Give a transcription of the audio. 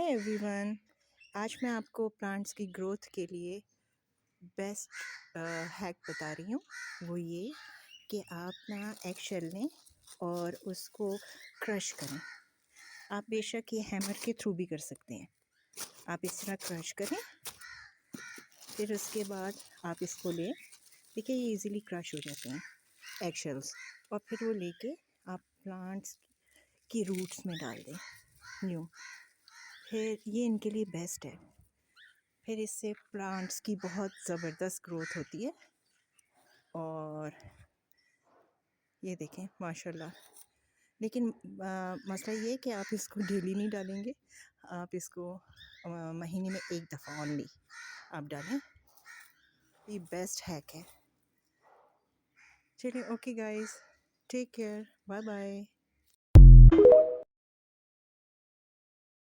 Hi everyone. आज मैं आपको प्लांट्स की ग्रोथ के लिए बेस्ट हैक बता रही हूँ। वो ये कि आप ना एग शेल लें और उसको क्रश करें। आप बेशक ये हैमर के थ्रू भी कर सकते हैं। आप इस तरह क्रश करें, फिर उसके बाद आप इसको लें। देखिए ये इजीली क्रश हो जाते हैं एग शेल्स, और फिर वो लेके आप प्लांट्स की रूट्स में डाल दें न्यू। फिर ये इनके लिए बेस्ट है। फिर इससे प्लांट्स की बहुत ज़बरदस्त ग्रोथ होती है। और ये देखें माशाल्लाह। लेकिन मसला ये है कि आप इसको डेली नहीं डालेंगे, आप इसको महीने में एक दफ़ा ओनली आप डालें। ये बेस्ट हैक है। चलिए okay guys, take care, bye bye.